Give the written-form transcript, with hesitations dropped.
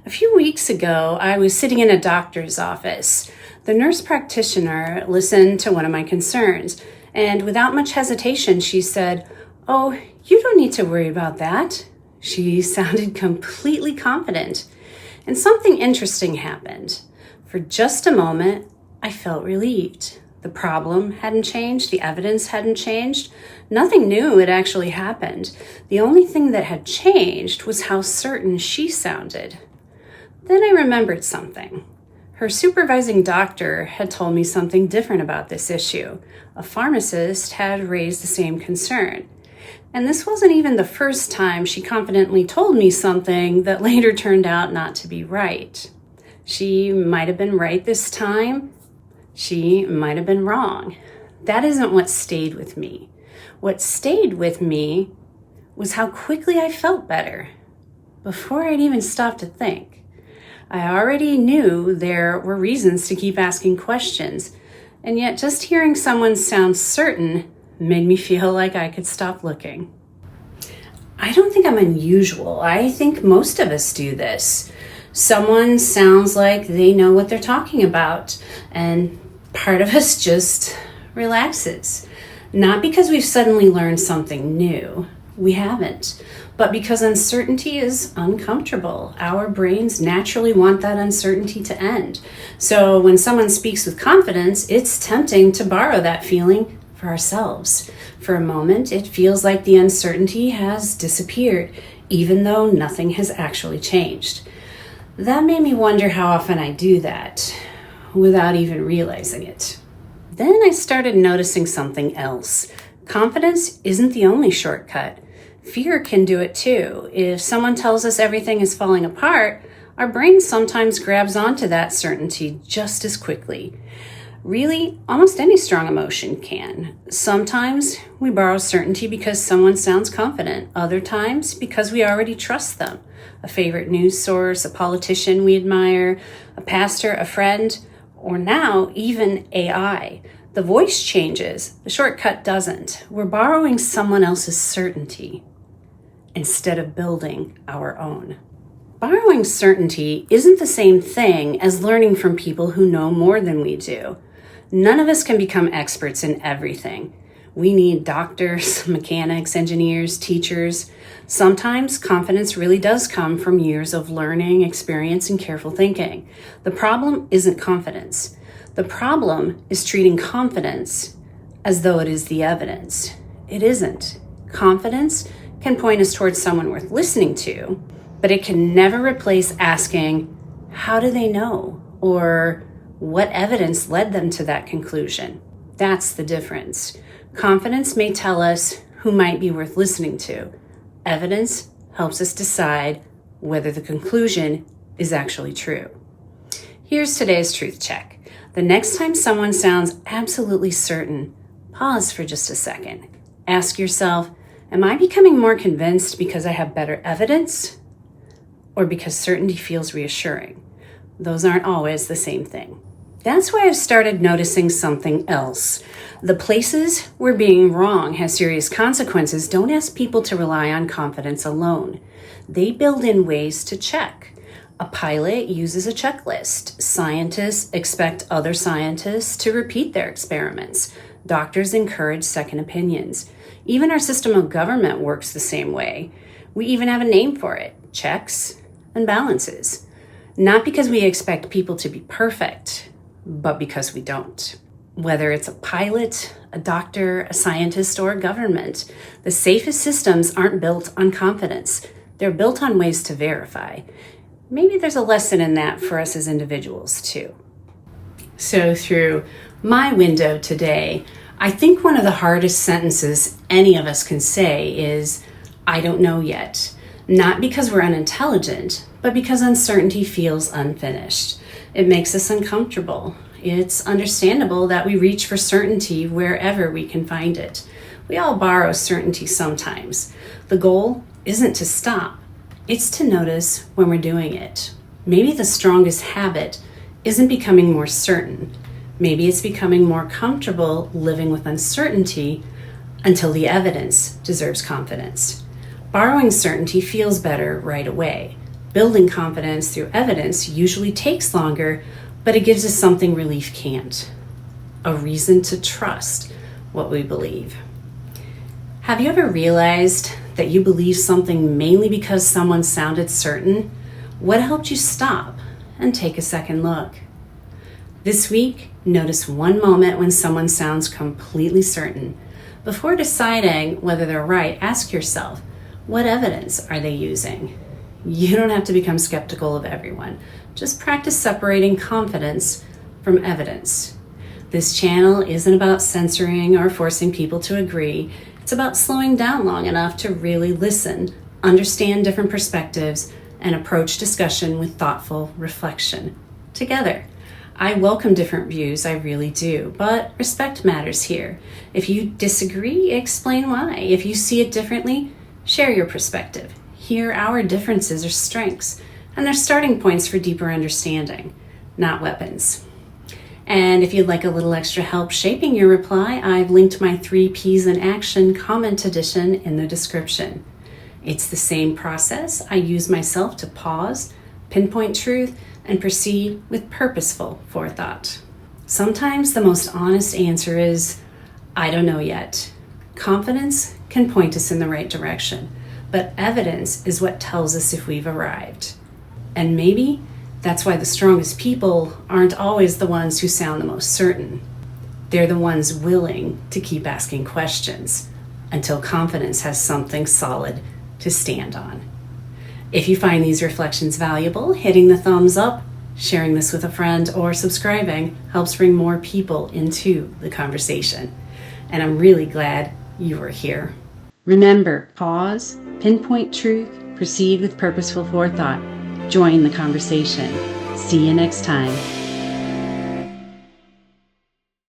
A few weeks ago, I was sitting in a doctor's office. The nurse practitioner listened to one of my concerns, and without much hesitation, she said, "Oh, you don't need to worry about that." She sounded completely confident. And something interesting happened. For just a moment, I felt relieved. The problem hadn't changed, the evidence hadn't changed, nothing new had actually happened. The only thing that had changed was how certain she sounded. Then I remembered something. Her supervising doctor had told me something different about this issue. A pharmacist had raised the same concern. And this wasn't even the first time she confidently told me something that later turned out not to be right. She might have been right this time. She might have been wrong. That isn't what stayed with me. What stayed with me was how quickly I felt better before I'd even stopped to think. I already knew there were reasons to keep asking questions, and yet just hearing someone sound certain made me feel like I could stop looking. I don't think I'm unusual. I think most of us do this. Someone sounds like they know what they're talking about, and part of us just relaxes. Not because we've suddenly learned something new. We haven't. But because uncertainty is uncomfortable. Our brains naturally want that uncertainty to end. So when someone speaks with confidence, it's tempting to borrow that feeling for ourselves. For a moment, it feels like the uncertainty has disappeared, even though nothing has actually changed. That made me wonder how often I do that without even realizing it. Then I started noticing something else. Confidence isn't the only shortcut. Fear can do it too. If someone tells us everything is falling apart, our brain sometimes grabs onto that certainty just as quickly. Really, almost any strong emotion can. Sometimes we borrow certainty because someone sounds confident. Other times because we already trust them. A favorite news source, a politician we admire, a pastor, a friend, or now even AI. The voice changes, the shortcut doesn't. We're borrowing someone else's certainty instead of building our own. Borrowing certainty isn't the same thing as learning from people who know more than we do. None of us can become experts in everything. We need doctors, mechanics, engineers, teachers. Sometimes confidence really does come from years of learning, experience, and careful thinking. The problem isn't confidence. The problem is treating confidence as though it is the evidence. It isn't. Confidence can point us towards someone worth listening to, but it can never replace asking, how do they know? Or what evidence led them to that conclusion? That's the difference. Confidence may tell us who might be worth listening to. Evidence helps us decide whether the conclusion is actually true. Here's today's truth check. The next time someone sounds absolutely certain, pause for just a second. Ask yourself, am I becoming more convinced because I have better evidence or because certainty feels reassuring? Those aren't always the same thing. That's why I've started noticing something else. The places where being wrong has serious consequences don't ask people to rely on confidence alone. They build in ways to check. A pilot uses a checklist. Scientists expect other scientists to repeat their experiments. Doctors encourage second opinions. Even our system of government works the same way. We even have a name for it: checks and balances. Not because we expect people to be perfect, but because we don't. Whether it's a pilot, a doctor, a scientist, or a government, the safest systems aren't built on confidence. They're built on ways to verify. Maybe there's a lesson in that for us as individuals too. So through my window today, I think one of the hardest sentences any of us can say is, I don't know yet. Not because we're unintelligent, but because uncertainty feels unfinished. It makes us uncomfortable. It's understandable that we reach for certainty wherever we can find it. We all borrow certainty sometimes. The goal isn't to stop. It's to notice when we're doing it. Maybe the strongest habit isn't becoming more certain. Maybe it's becoming more comfortable living with uncertainty until the evidence deserves confidence. Borrowing certainty feels better right away. Building confidence through evidence usually takes longer, but it gives us something relief can't: a reason to trust what we believe. Have you ever realized that you believe something mainly because someone sounded certain? What helped you stop and take a second look? This week, notice one moment when someone sounds completely certain. Before deciding whether they're right, ask yourself, what evidence are they using? You don't have to become skeptical of everyone. Just practice separating confidence from evidence. This channel isn't about censoring or forcing people to agree. It's about slowing down long enough to really listen, understand different perspectives, and approach discussion with thoughtful reflection. Together. I welcome different views, I really do, but respect matters here. If you disagree, explain why. If you see it differently, share your perspective. Here, our differences are strengths, and they're starting points for deeper understanding, not weapons. And if you'd like a little extra help shaping your reply, I've linked my 3 Ps in Action comment edition in the description. It's the same process I use myself to pause, pinpoint truth, and proceed with purposeful forethought. Sometimes the most honest answer is, I don't know yet. Confidence can point us in the right direction, but evidence is what tells us if we've arrived. And maybe that's why the strongest people aren't always the ones who sound the most certain. They're the ones willing to keep asking questions until confidence has something solid to stand on. If you find these reflections valuable, hitting the thumbs up, sharing this with a friend, or subscribing helps bring more people into the conversation. And I'm really glad you were here. Remember, pause, pinpoint truth, proceed with purposeful forethought. Join the conversation. See you next time.